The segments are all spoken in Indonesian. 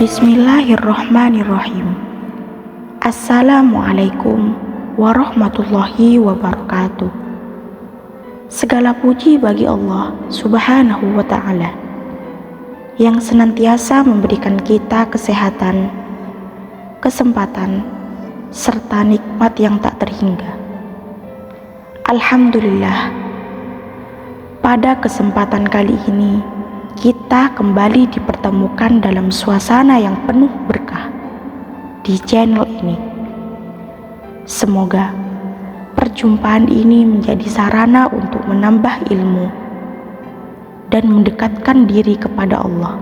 Bismillahirrahmanirrahim. Assalamualaikum warahmatullahi wabarakatuh. Segala puji bagi Allah Subhanahu wa ta'ala yang senantiasa memberikan kita kesehatan, kesempatan, serta nikmat yang tak terhingga. Alhamdulillah, pada kesempatan kali ini kita kembali dipertemukan dalam suasana yang penuh berkah di channel ini. Semoga perjumpaan ini menjadi sarana untuk menambah ilmu dan mendekatkan diri kepada Allah.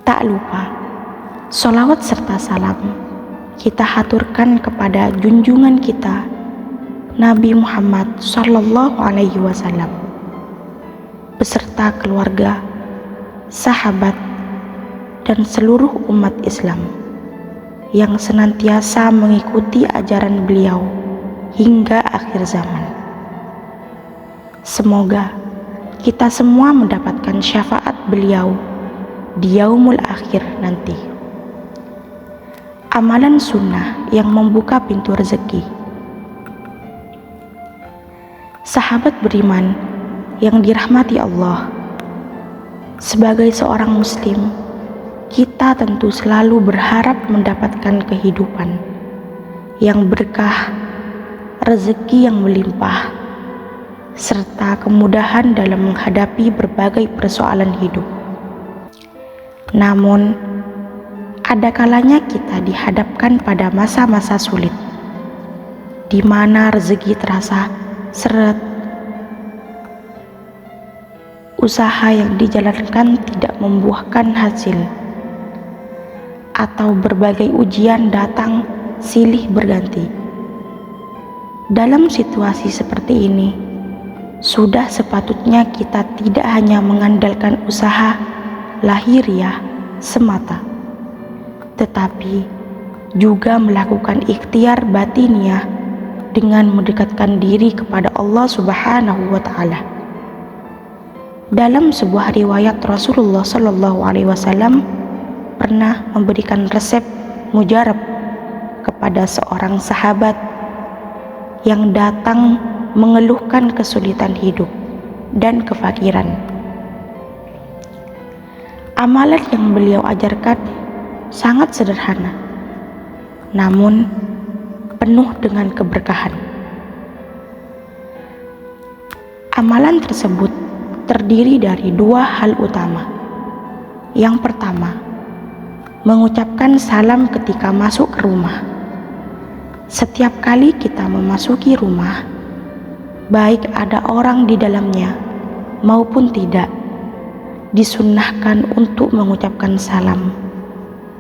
Tak lupa, sholawat serta salam kita haturkan kepada junjungan kita Nabi Muhammad Sallallahu Alaihi Wasallam beserta keluarga, sahabat, dan seluruh umat Islam yang senantiasa mengikuti ajaran beliau hingga akhir zaman. Semoga kita semua mendapatkan syafaat beliau di yaumul akhir nanti. Amalan sunnah yang membuka pintu rezeki. Sahabat beriman yang dirahmati Allah, sebagai seorang muslim, kita tentu selalu berharap mendapatkan kehidupan yang berkah, rezeki yang melimpah, serta kemudahan dalam menghadapi berbagai persoalan hidup. Namun, ada kalanya kita dihadapkan pada masa-masa sulit, di mana rezeki terasa seret, usaha yang dijalankan tidak membuahkan hasil, atau berbagai ujian datang silih berganti. Dalam situasi seperti ini, sudah sepatutnya kita tidak hanya mengandalkan usaha lahiriah semata, tetapi juga melakukan ikhtiar batiniah dengan mendekatkan diri kepada Allah Subhanahu wa ta'ala. Dalam sebuah riwayat, Rasulullah Shallallahu Alaihi Wasallam pernah memberikan resep mujarab kepada seorang sahabat yang datang mengeluhkan kesulitan hidup dan kefakiran. Amalan yang beliau ajarkan sangat sederhana, namun penuh dengan keberkahan. Amalan tersebut terdiri dari dua hal utama. Yang pertama, mengucapkan salam ketika masuk ke rumah. Setiap kali kita memasuki rumah, baik ada orang di dalamnya maupun tidak, disunnahkan untuk mengucapkan salam.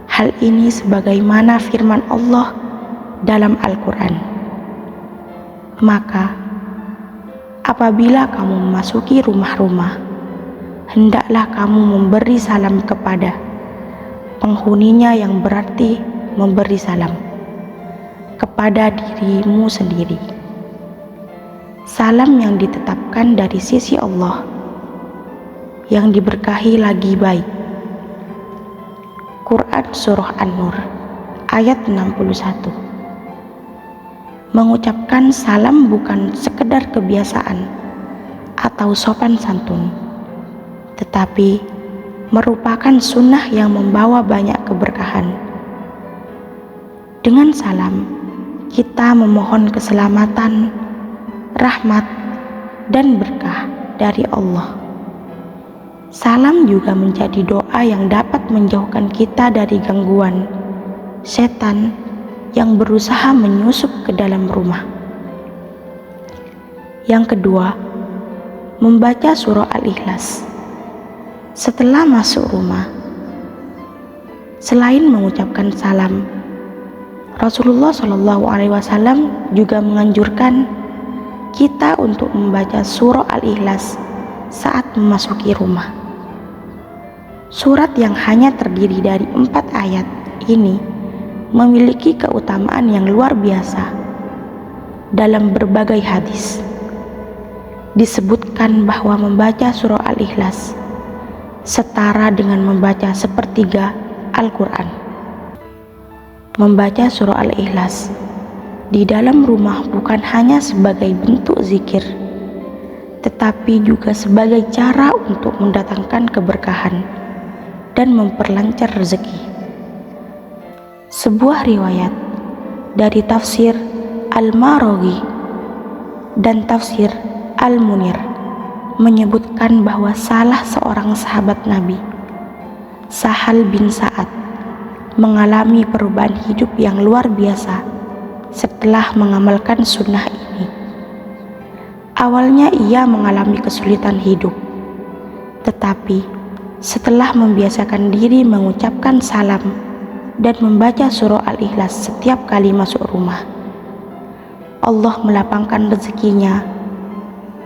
Hal ini sebagaimana firman Allah dalam Al-Quran. Maka apabila kamu memasuki rumah-rumah, hendaklah kamu memberi salam kepada penghuninya, yang berarti memberi salam kepada dirimu sendiri. Salam yang ditetapkan dari sisi Allah, yang diberkahi lagi baik. Quran Surah An-Nur ayat 61. Mengucapkan salam bukan sekedar kebiasaan atau sopan santun, tetapi merupakan sunnah yang membawa banyak keberkahan. Dengan salam, kita memohon keselamatan, rahmat, dan berkah dari Allah. Salam juga menjadi doa yang dapat menjauhkan kita dari gangguan setan yang berusaha menyusup ke dalam rumah. Yang kedua, membaca surah Al-Ikhlas setelah masuk rumah. Selain mengucapkan salam, Rasulullah Shallallahu Alaihi Wasallam juga menganjurkan kita untuk membaca surah Al-Ikhlas saat memasuki rumah. Surat yang hanya terdiri dari 4 ayat ini memiliki keutamaan yang luar biasa. Dalam berbagai hadis disebutkan bahwa membaca surah Al-Ikhlas setara dengan membaca sepertiga Al-Quran. Membaca surah Al-Ikhlas di dalam rumah bukan hanya sebagai bentuk zikir, tetapi juga sebagai cara untuk mendatangkan keberkahan dan memperlancar rezeki. Sebuah riwayat dari tafsir Al-Maraghi dan tafsir Al-Munir menyebutkan bahwa salah seorang sahabat Nabi, Sahal bin Sa'ad, mengalami perubahan hidup yang luar biasa setelah mengamalkan sunnah ini. Awalnya ia mengalami kesulitan hidup, tetapi setelah membiasakan diri mengucapkan salam dan membaca surah Al-Ikhlas setiap kali masuk rumah, Allah melapangkan rezekinya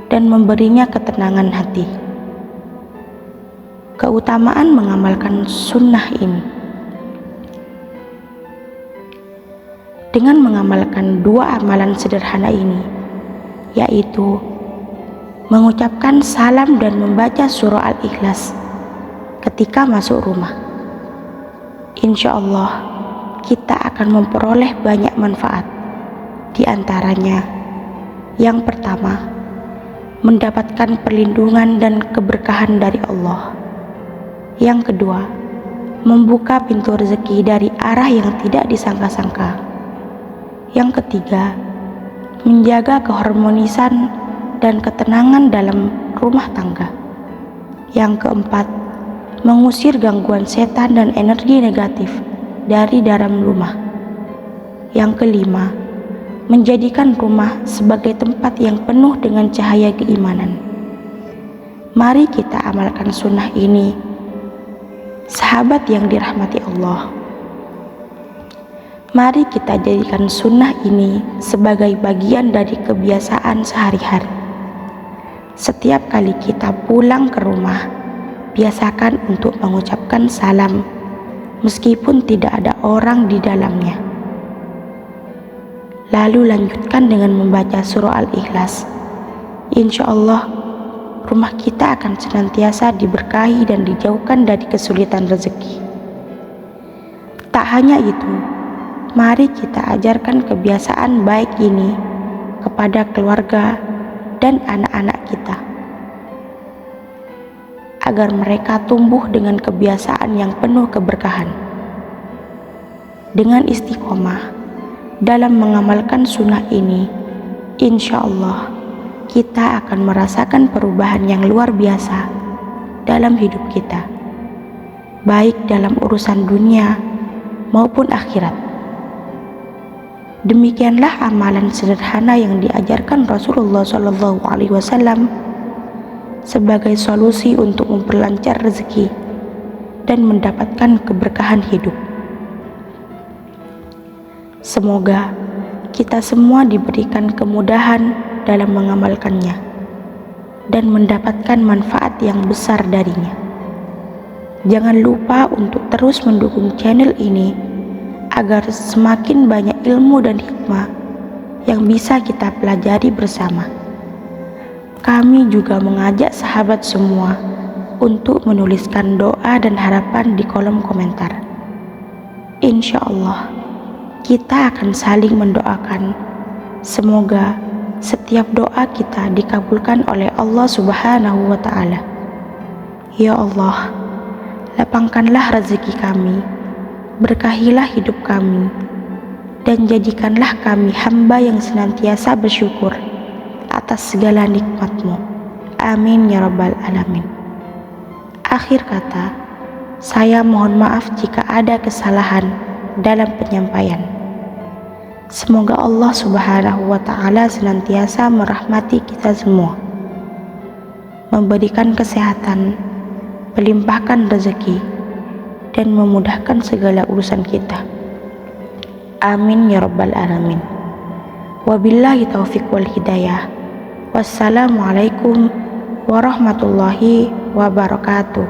dan memberinya ketenangan hati. Keutamaan mengamalkan sunnah ini: dengan mengamalkan dua amalan sederhana ini, yaitu mengucapkan salam dan membaca surah Al-Ikhlas ketika masuk rumah, insya Allah kita akan memperoleh banyak manfaat. Di antaranya, yang pertama, mendapatkan perlindungan dan keberkahan dari Allah. Yang kedua, membuka pintu rezeki dari arah yang tidak disangka-sangka. Yang ketiga, menjaga keharmonisan dan ketenangan dalam rumah tangga. Yang keempat, mengusir gangguan setan dan energi negatif dari dalam rumah. Yang kelima, menjadikan rumah sebagai tempat yang penuh dengan cahaya keimanan. Mari kita amalkan sunnah ini, sahabat yang dirahmati Allah. Mari kita jadikan sunnah ini sebagai bagian dari kebiasaan sehari-hari. Setiap kali kita pulang ke rumah, biasakan untuk mengucapkan salam meskipun tidak ada orang di dalamnya. Lalu lanjutkan dengan membaca surah Al-Ikhlas. Insya Allah rumah kita akan senantiasa diberkahi dan dijauhkan dari kesulitan rezeki. Tak hanya itu, mari kita ajarkan kebiasaan baik ini kepada keluarga dan anak-anak kita, agar mereka tumbuh dengan kebiasaan yang penuh keberkahan. Dengan istiqomah dalam mengamalkan sunnah ini, insya Allah kita akan merasakan perubahan yang luar biasa dalam hidup kita, baik dalam urusan dunia maupun akhirat. Demikianlah amalan sederhana yang diajarkan Rasulullah SAW sebagai solusi untuk memperlancar rezeki dan mendapatkan keberkahan hidup. Semoga kita semua diberikan kemudahan dalam mengamalkannya dan mendapatkan manfaat yang besar darinya. Jangan lupa untuk terus mendukung channel ini agar semakin banyak ilmu dan hikmah yang bisa kita pelajari bersama. Kami juga mengajak sahabat semua untuk menuliskan doa dan harapan di kolom komentar. Insya Allah kita akan saling mendoakan. Semoga setiap doa kita dikabulkan oleh Allah Subhanahu wa Ta'ala. Ya Allah, lapangkanlah rezeki kami, berkahilah hidup kami, dan jadikanlah kami hamba yang senantiasa bersyukur atas segala nikmat-Mu. Amin ya Rabbal Alamin. Akhir kata, saya mohon maaf jika ada kesalahan dalam penyampaian. Semoga Allah Subhanahu wa Ta'ala senantiasa merahmati kita semua, memberikan kesehatan, melimpahkan rezeki, dan memudahkan segala urusan kita. Amin ya Rabbal Alamin. Wabillahi taufiq wal hidayah. Wassalamualaikum warahmatullahi wabarakatuh.